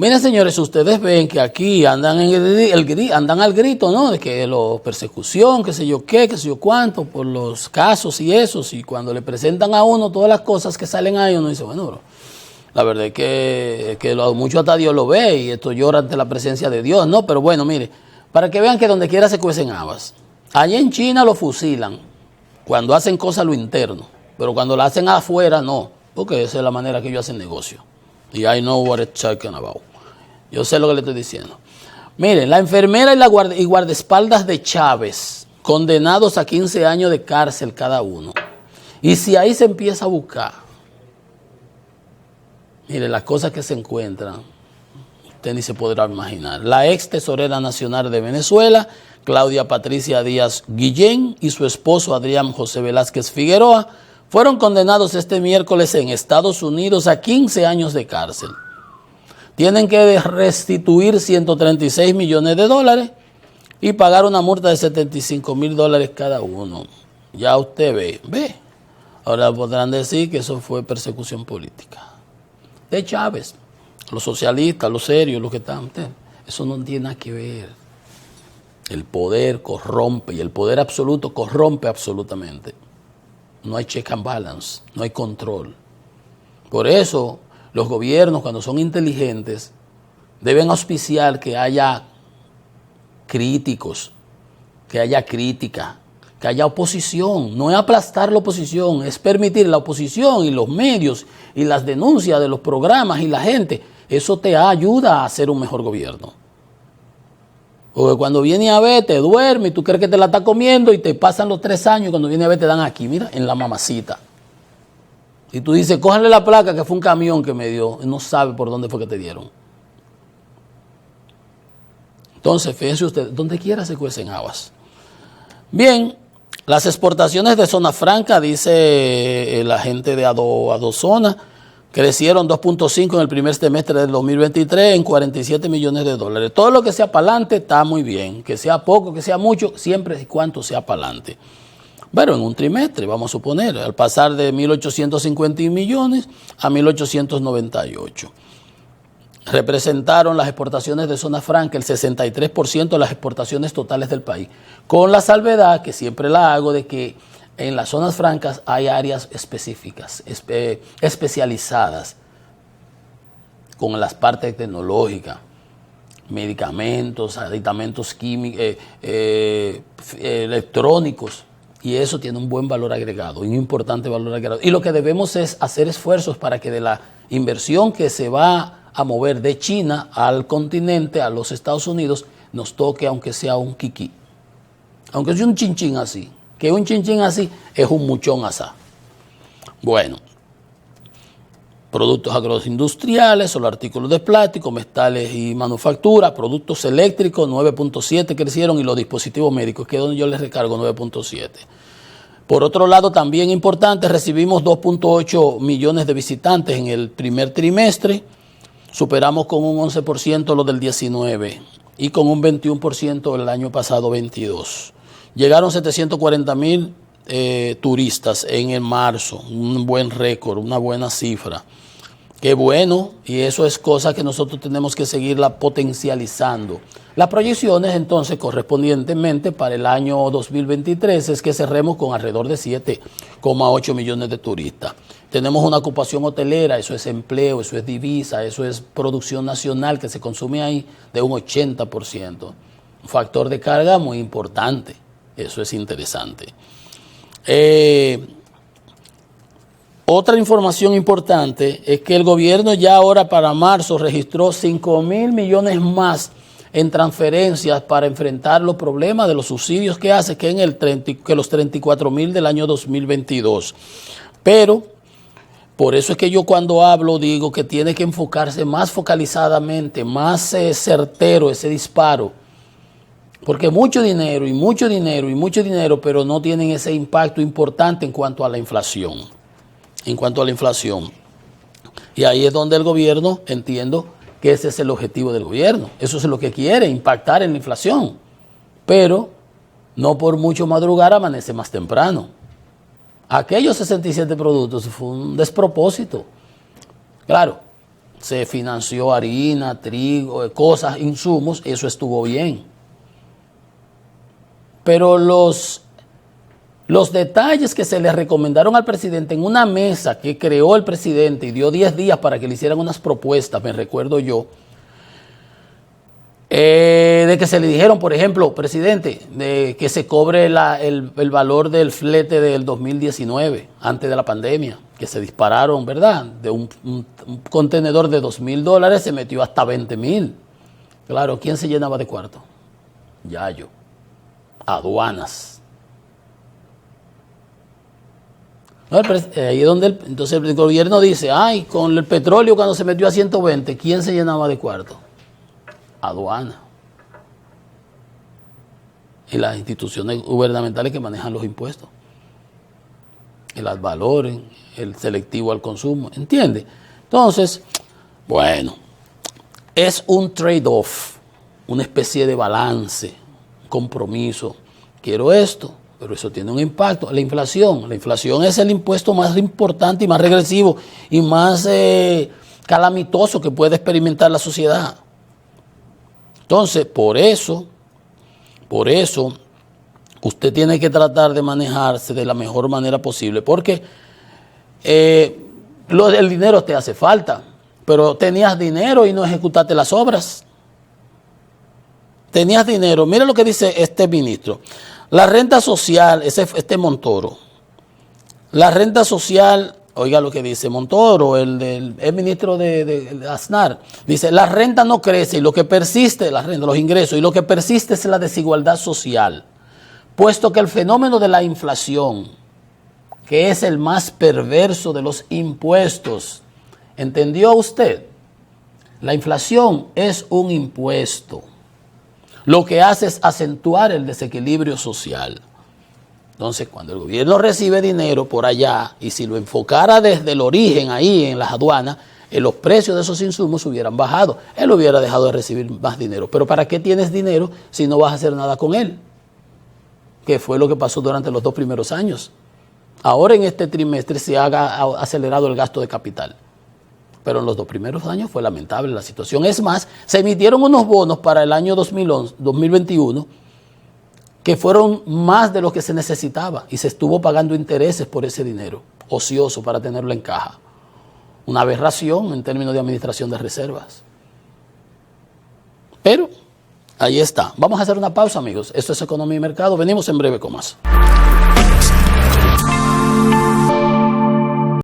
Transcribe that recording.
Miren, señores, ustedes ven que aquí andan andan al grito, ¿no? De que persecución, qué sé yo qué, qué sé yo cuánto, por los casos y esos. Y cuando le presentan a uno todas las cosas que salen ahí, uno dice, bueno, bro, la verdad es que mucho hasta Dios lo ve y esto llora ante la presencia de Dios, ¿no? Pero bueno, mire, para que vean que donde quiera se cuecen habas. Allá en China lo fusilan cuando hacen cosas a lo interno, pero cuando la hacen afuera, no, porque esa es la manera que ellos hacen negocio. Y I know what it's talking about. Yo sé lo que le estoy diciendo. Miren, la enfermera y guardaespaldas de Chávez, condenados a 15 años de cárcel cada uno. Y si ahí se empieza a buscar, mire, las cosas que se encuentran, usted ni se podrá imaginar. La ex tesorera nacional de Venezuela, Claudia Patricia Díaz Guillén, y su esposo Adrián José Velázquez Figueroa, fueron condenados este miércoles en Estados Unidos a 15 años de cárcel. Tienen que restituir 136 millones de dólares y pagar una multa de 75 mil dólares cada uno. Ya usted ve. Ahora podrán decir que eso fue persecución política. De Chávez, los socialistas, los serios, los que están. Eso no tiene nada que ver. El poder corrompe y el poder absoluto corrompe absolutamente. No hay check and balance, no hay control. Por eso los gobiernos, cuando son inteligentes, deben auspiciar que haya críticos, que haya crítica, que haya oposición. No es aplastar la oposición, es permitir la oposición y los medios y las denuncias de los programas y la gente. Eso te ayuda a hacer un mejor gobierno. Porque cuando viene a ver, te duerme y tú crees que te la está comiendo y te pasan los 3 años y cuando viene a ver te dan aquí, mira, en la mamacita. Y tú dices, cójanle la placa que fue un camión que me dio. Y no sabe por dónde fue que te dieron. Entonces, fíjense ustedes, donde quiera se cuecen habas. Bien, las exportaciones de zona franca, dice la gente de Adozona, crecieron 2.5 en el primer semestre del 2023 en 47 millones de dólares. Todo lo que sea para adelante está muy bien. Que sea poco, que sea mucho, siempre y cuando sea para adelante. Bueno, en un trimestre, vamos a suponer, al pasar de 1.850 millones a 1.898. Representaron las exportaciones de zona franca el 63% de las exportaciones totales del país. Con la salvedad, que siempre la hago, de que en las zonas francas hay áreas específicas, especializadas, con las partes tecnológicas, medicamentos, aditamentos químicos, electrónicos. Y eso tiene un buen valor agregado, un importante valor agregado. Y lo que debemos es hacer esfuerzos para que de la inversión que se va a mover de China al continente, a los Estados Unidos, nos toque aunque sea un kiki. Aunque sea un chinchín así. Que un chinchín así es un muchón asá. Bueno, productos agroindustriales, solo artículos de plástico, metales y manufactura, productos eléctricos 9.7 crecieron y los dispositivos médicos, que es donde yo les recargo 9.7. Por otro lado, también importante, recibimos 2.8 millones de visitantes en el primer trimestre, superamos con un 11% lo del 19 y con un 21% el año pasado 22. Llegaron 740,000 turistas en el marzo, un buen récord, una buena cifra. Qué bueno, y eso es cosa que nosotros tenemos que seguirla potencializando. Las proyecciones entonces correspondientemente para el año 2023 es que cerremos con alrededor de 7,8 millones de turistas. Tenemos una ocupación hotelera, eso es empleo, eso es divisa, eso es producción nacional que se consume ahí de un 80%. Un factor de carga muy importante, eso es interesante. Otra información importante es que el gobierno ya ahora para marzo registró 5,000 millones más en transferencias para enfrentar los problemas de los subsidios que hace que los 34,000 del año 2022. Pero por eso es que yo cuando hablo digo que tiene que enfocarse más focalizadamente, más certero ese disparo. Porque mucho dinero, pero no tienen ese impacto importante en cuanto a la inflación. Y ahí es donde el gobierno, entiendo que ese es el objetivo del gobierno. Eso es lo que quiere, impactar en la inflación. Pero no por mucho madrugar amanece más temprano. Aquellos 67 productos fue un despropósito. Claro, se financió harina, trigo, cosas, insumos, eso estuvo bien. Pero los detalles que se le recomendaron al presidente en una mesa que creó el presidente y dio 10 días para que le hicieran unas propuestas, me recuerdo yo, de que se le dijeron, por ejemplo, presidente, de que se cobre el valor del flete del 2019, antes de la pandemia, que se dispararon, ¿verdad? De un contenedor de $2,000 se metió hasta 20,000. Claro, ¿quién se llenaba de cuarto? Yayo. Aduanas. Ahí es donde entonces el gobierno dice, ay, con el petróleo cuando se metió a 120, ¿quién se llenaba de cuarto? Aduana. Y las instituciones gubernamentales que manejan los impuestos. El ad valorem, el selectivo al consumo, ¿entiende? Entonces, bueno, es un trade-off, una especie de balance, compromiso. Quiero esto, pero eso tiene un impacto. La inflación es el impuesto más importante y más regresivo y más calamitoso que puede experimentar la sociedad. Entonces, por eso, usted tiene que tratar de manejarse de la mejor manera posible, porque el dinero te hace falta, pero tenías dinero y no ejecutaste las obras. Tenías dinero. Mira lo que dice este ministro. La renta social, este Montoro, la renta social, oiga lo que dice Montoro, el ministro de Aznar, dice, la renta no crece y lo que persiste, la renta, los ingresos, y lo que persiste es la desigualdad social, puesto que el fenómeno de la inflación, que es el más perverso de los impuestos, ¿entendió usted? La inflación es un impuesto. Lo que hace es acentuar el desequilibrio social. Entonces, cuando el gobierno recibe dinero por allá, y si lo enfocara desde el origen ahí en las aduanas, los precios de esos insumos hubieran bajado. Él hubiera dejado de recibir más dinero. Pero ¿para qué tienes dinero si no vas a hacer nada con él? Que fue lo que pasó durante los 2 primeros años. Ahora en este trimestre se ha acelerado el gasto de capital. Pero en los 2 primeros años fue lamentable la situación. Es más, se emitieron unos bonos para el año 2021 que fueron más de lo que se necesitaba y se estuvo pagando intereses por ese dinero ocioso para tenerlo en caja. Una aberración en términos de administración de reservas. Pero ahí está. Vamos a hacer una pausa, amigos. Esto es Economía y Mercado. Venimos en breve con más.